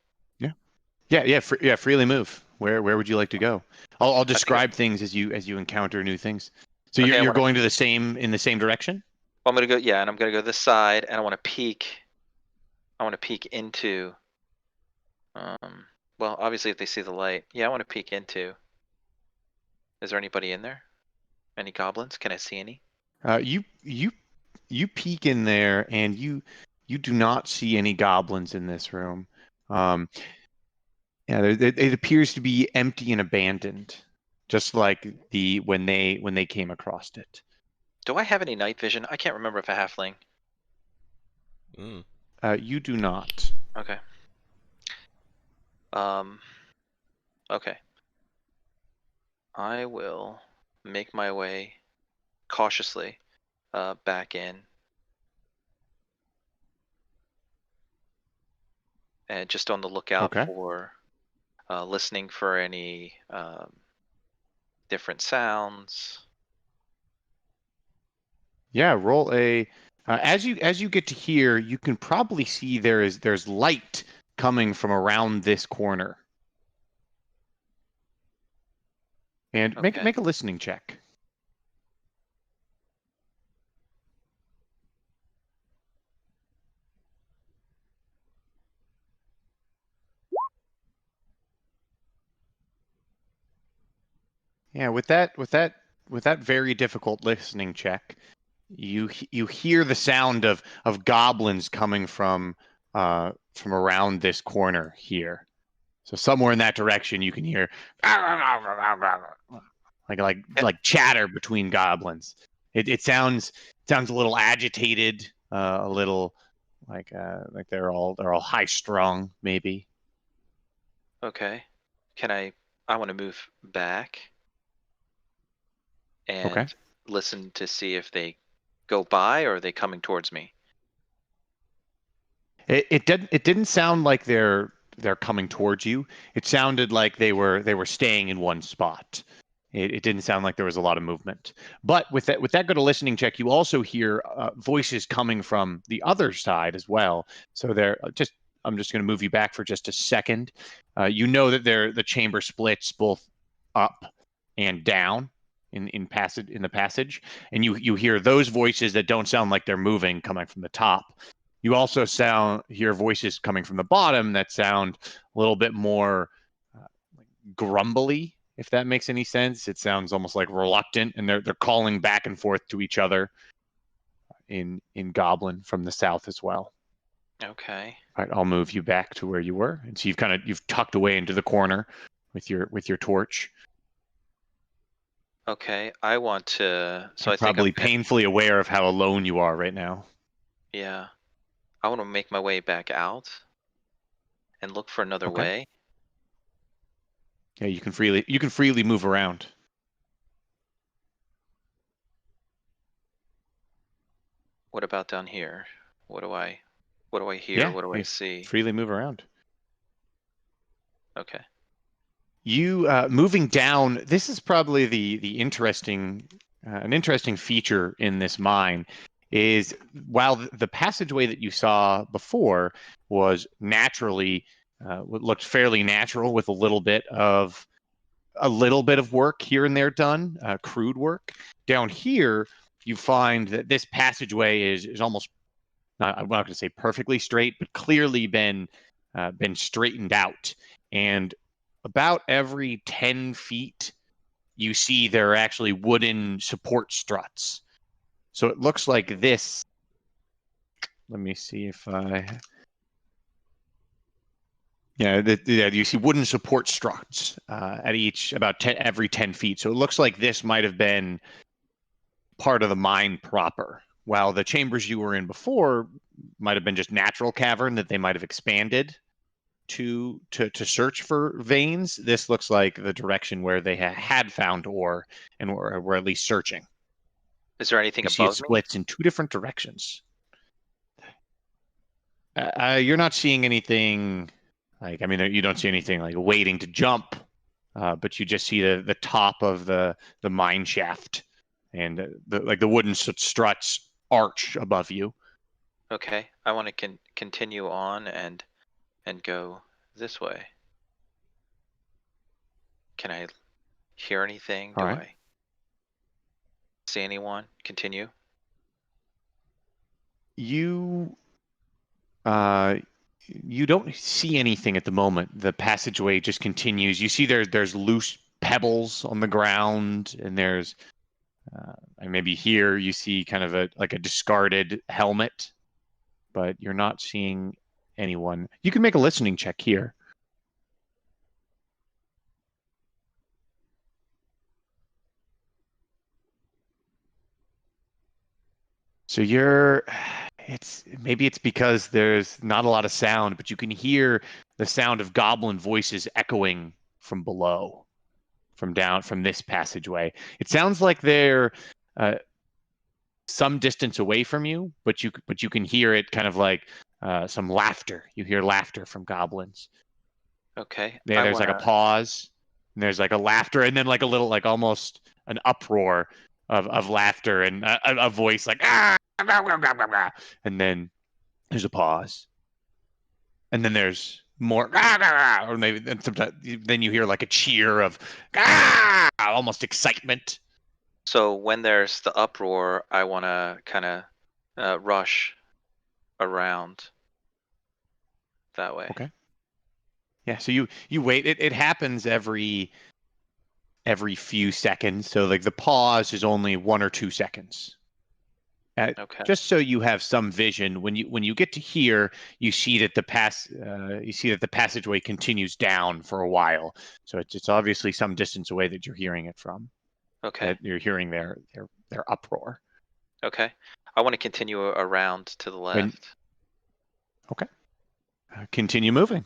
Yeah, yeah. Freely move. Where would you like to go? I'll I think. describe things as you encounter new things. So you're Okay. you're going to the same direction. I'm gonna go. Yeah, and I'm gonna go this side, and I want to peek. I want to peek into. Um. Well, obviously, if they see the light, yeah, I want to peek into. Is there anybody in there? Any goblins? Can I see any? You peek in there, and you do not see any goblins in this room. Um, yeah, it appears to be empty and abandoned, just like the when they came across it. Do I have any night vision? I can't remember if I halfling. Mm. You do not. Okay. Um. Okay. I will make my way cautiously back in and just on the lookout Okay. for listening for any different sounds. Yeah, roll a. As you get to here, you can probably see there's light coming from around this corner, and make Okay. make a listening check. Yeah, with that very difficult listening check, you hear the sound of goblins coming from around this corner here. So somewhere in that direction, you can hear like Yeah. like chatter between goblins. It sounds a little agitated, a little like they're all high strung, maybe. Okay. Can I want to move back Okay. and listen to see if they go by or are they coming towards me? It didn't sound like they're coming towards you. It sounded like they were staying in one spot. It didn't sound like there was a lot of movement. But with that good a listening check, you also hear voices coming from the other side as well. So they're just I'm just going to move you back for just a second. You know that the chamber splits both up and down in the passage, and you hear those voices that don't sound like they're moving coming from the top. You also hear voices coming from the bottom that sound a little bit more uh, grumbly, if that makes any sense. It sounds almost like reluctant, and they're calling back and forth to each other in Goblin from the south as well. Okay. All right, I'll move you back to where you were, and so you've tucked away into the corner with your torch. Okay. I want to. So You're I think I'm probably gonna. painfully aware of how alone you are right now. Yeah. I want to make my way back out and look for another Okay. way. Yeah, you can freely move around. What about down here? What do I hear? Yeah, What do I you see? freely move around. Okay. You moving down. This is probably the interesting an interesting feature in this mine is while the passageway that you saw before was naturally looked fairly natural with a little bit of work here and there done, crude work. Down here, you find that this passageway is almost not, I'm not going to say perfectly straight, but clearly been straightened out. And about every 10 feet, you see there are actually wooden support struts. So it looks like this. Let me see if I. Yeah, you see wooden support struts at each about every 10 feet. So it looks like this might have been part of the mine proper. While the chambers you were in before might have been just natural cavern that they might have expanded to search for veins. This looks like the direction where they had found ore and were at least searching. Is there anything You see it above me? splits in two different directions. You're not seeing anything like, I mean, you don't see anything like waiting to jump, but you just see the top of the mine shaft and the wooden struts arch above you. Okay. I want to continue on and go this way. Can I hear anything? All Do right. I see anyone? Continue. You uh, you don't see anything at the moment. The passageway just continues. You see there's loose pebbles on the ground, and and maybe here you see kind of a discarded helmet, but you're not seeing anyone. You can make a listening check here. So it's because there's not a lot of sound, but you can hear the sound of goblin voices echoing from below, from this passageway. It sounds like they're uh, some distance away from you, but you can hear it kind of like some laughter. You hear laughter from goblins. Okay. I There's like a wanna. pause, and there's like a laughter, and then like a little like almost an uproar of laughter and a voice like ah, and then there's a pause, and then there's more or maybe then sometimes then you hear like a cheer of almost excitement. So when there's the uproar, I wanna kind of rush around that way. Okay. Yeah, so you wait. It happens every every few seconds. So like the pause is only 1 or 2 seconds. Okay. Just so you have some vision, when you get to here, you see that the passageway continues down for a while. So it's obviously some distance away that you're hearing it from. Okay. That you're hearing their uproar. Okay. I want to continue around to the And left. okay, continue moving.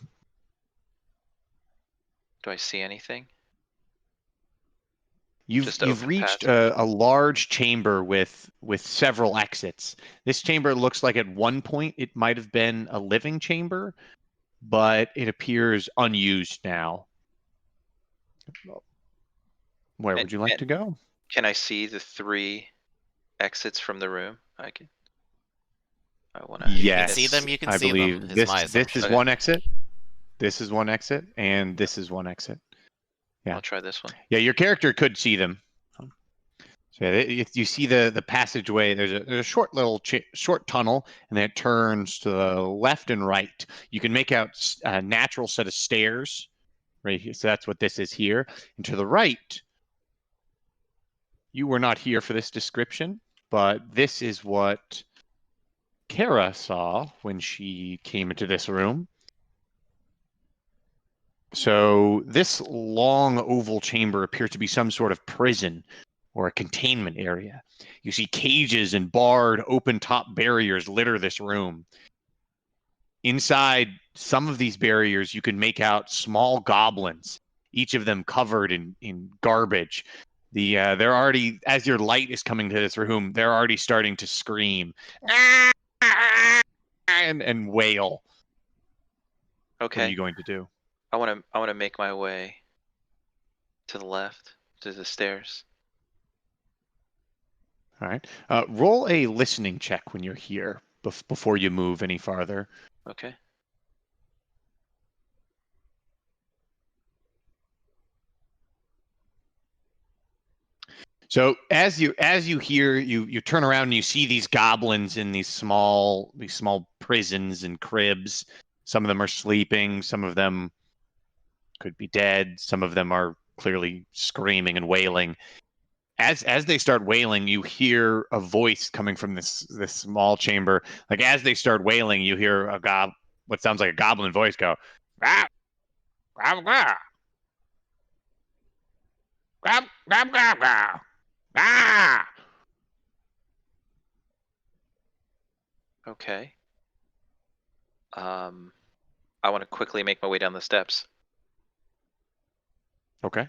Do I see anything? You've Just you've open reached passage. a large chamber with several exits. This chamber looks like at one point it might have been a living chamber, but it appears unused now. Where And, would you like and to go? can I see the 3 exits from the room? I want to. If you can see Yes, them, you can I see them, believe is my this is assumption. Okay. one exit. This is one exit, and this is one exit. Yeah, I'll try this one. yeah. Your character could see them. So yeah, if you see the passageway, there's a short little short tunnel, and then it turns to the left and right. You can make out a natural set of stairs right here. So that's what this is here. And to the right, you were not here for this description, but this is what Kara saw when she came into this room. So this long oval chamber appears to be some sort of prison or a containment area. You see cages and barred open top barriers litter this room. Inside some of these barriers, you can make out small goblins, each of them covered in garbage. They're already, as your light is coming to this room, they're already starting to scream and wail. What are Okay. you going to do? I want to make my way to the left to the stairs. All right. Roll a listening check when you're here before you move any farther. Okay. So as you hear, you turn around and you see these goblins in these small prisons and cribs. Some of them are sleeping, some of them could be dead, some of them are clearly screaming and wailing. As they start wailing, you hear a voice coming from this small chamber. Like as they start wailing, you hear what sounds like a goblin voice go, "Ah, grab, grab, grab, grab, grab, grab, ah." Okay. I want to quickly make my way down the steps. Okay.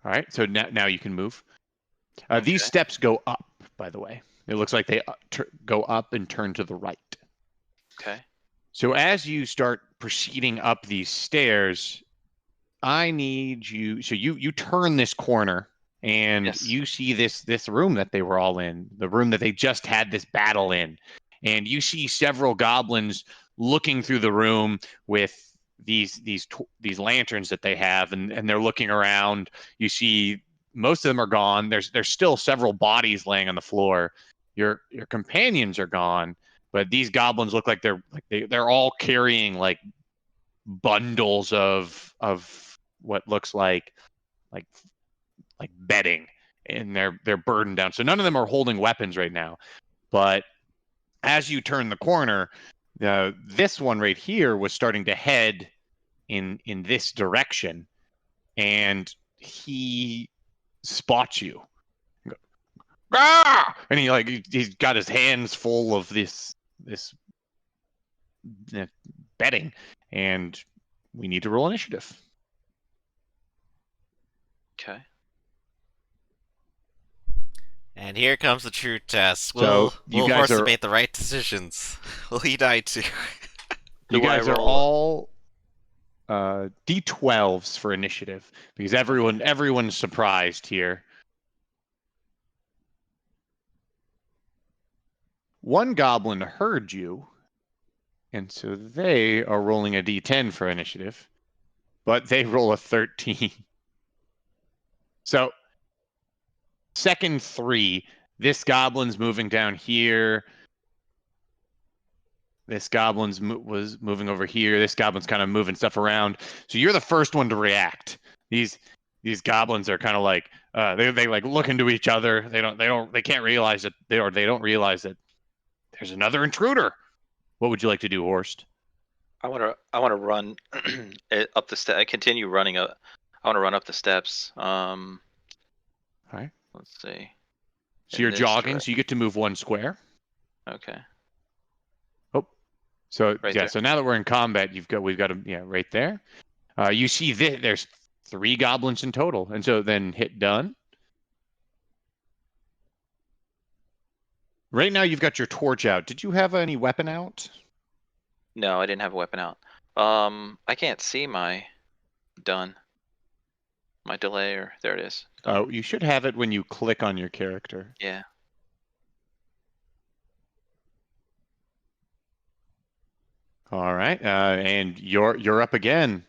All right. So now you can move. These Okay. steps go up, by the way. It looks like they go up and turn to the right. Okay. So as you start proceeding up these stairs, I need you. So you turn this corner and Yes. you see this room that they were all in, the room that they just had this battle in, and you see several goblins looking through the room with these lanterns that they have, and they're looking around. You see most of them are gone. There's still several bodies laying on the floor. Your companions are gone, but these goblins look like they're all carrying like bundles of what looks like like bedding, and they're burdened down. So none of them are holding weapons right now. But as you turn the corner, this one right here was starting to head in this direction, and he spots you. Ah! And he's got his hands full of this bedding, and we need to roll initiative. Okay. And here comes the true test. So you Will guys Horse are make the right decisions? Will he die too? you Do I guys are roll? all D12s for initiative because Okay. everyone's surprised here. One goblin heard you, and so they are rolling a D10 for initiative, but they roll a 13. So second 3, this goblin's moving down here. This was moving over here. This goblin's kind of moving stuff around. So you're the first one to react. These goblins are kind of like they like look into each other. They can't realize that they don't realize that there's another intruder. What would you like to do, Horst? I want to run up the step. I continue running up. I want to run up the steps. All right. Let's see. So In you're this jogging, so you get to move 1 square. Okay. Oh, so Right yeah. there. So now that we're in combat, we've got them right there. You see there's 3 goblins in total, and so then hit done. Right now you've got your torch out. Did you have any weapon out? No, I didn't have a weapon out. I can't see my done. My delay, or there it is. Done. Oh, you should have it when you click on your character. Yeah. All right, and you're up again.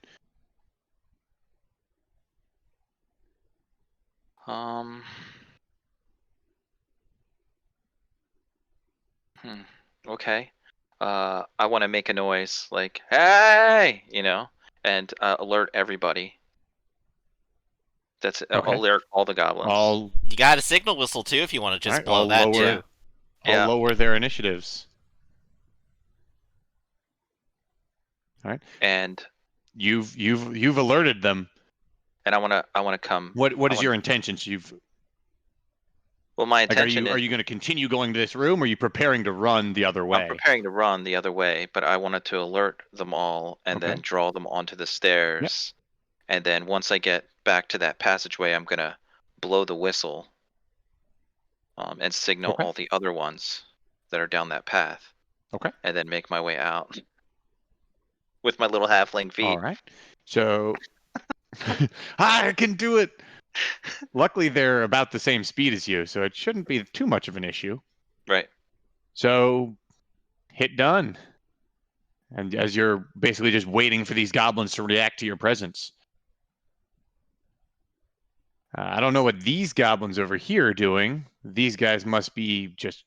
Um. Okay. I want to make a noise like "Hey!" and alert everybody. Okay. Alert all the goblins. You got a signal whistle too if you want to All just right, blow that too. I'll Yeah. lower their initiatives. All right. And You've alerted them. I wanna come. What I is wanna, your intentions? well, my Like, are intention is you going to continue going to this room, or are you preparing to run the other I'm way? preparing to run the other way, but I wanted to alert them all and Okay. then draw them onto the Yep. stairs. And then once I get back to that passageway, I'm gonna blow the whistle, and signal Okay. all the other ones that are down that path, Okay. and then make my way out with my little halfling All feet. right. So I can do it. Luckily, they're about the same speed as you, so it shouldn't be too much of an issue. Right. So hit done. And as you're basically just waiting for these goblins to react to your presence. I don't know what these goblins over here are doing. These guys must be just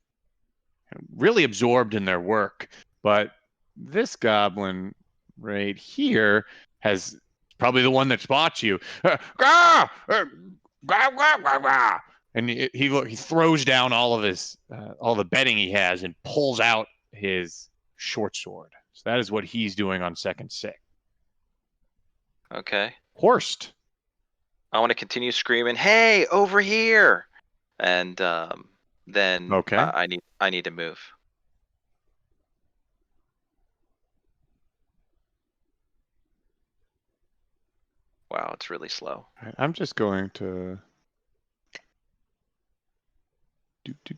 really absorbed in their work. But this goblin right here has probably the one that spots you. And he throws down all of his all the bedding he has and pulls out his short sword. So that is what he's doing on second 6. Okay. Horst. I want to continue screaming, "Hey, over here!" And then Okay. I need to move. Wow, it's really slow. I'm just going to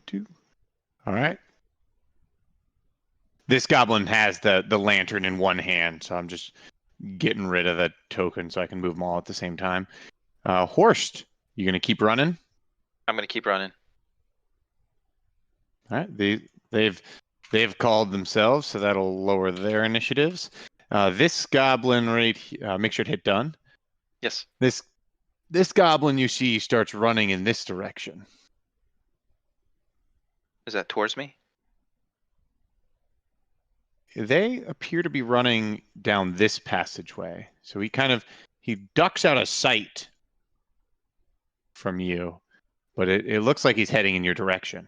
do. All right. This goblin has the lantern in one hand, so I'm just getting rid of the token so I can move them all at the same time. Horst, you gonna keep running? I'm gonna keep running. All right. They've called themselves, so that'll lower their initiatives. This goblin right here, make sure to hit done. Yes. This goblin you see starts running in this direction. Is that towards me? They appear to be running down this passageway. So he ducks out of sight from you, but it looks like he's heading in your direction.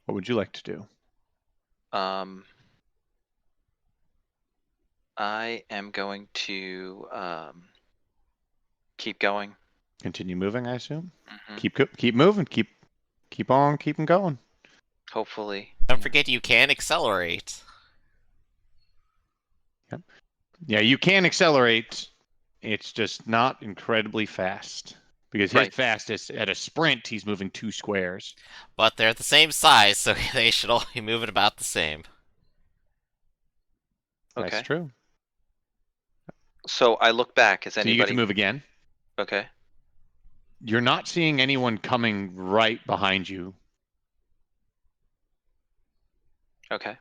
What would you like to do? I am going to keep going. Continue moving, I assume. Hmm. Keep moving. Keep on keeping going. Hopefully. Don't forget you can accelerate. Yep. Yeah, you can accelerate. It's just not incredibly fast because his Right. fastest at a sprint, he's moving 2 squares. But they're the same size, so they should all be moving about the same. Okay. That's true. So I look back. Is So you get to anybody move again. okay? You're not seeing anyone coming right behind you. Okay.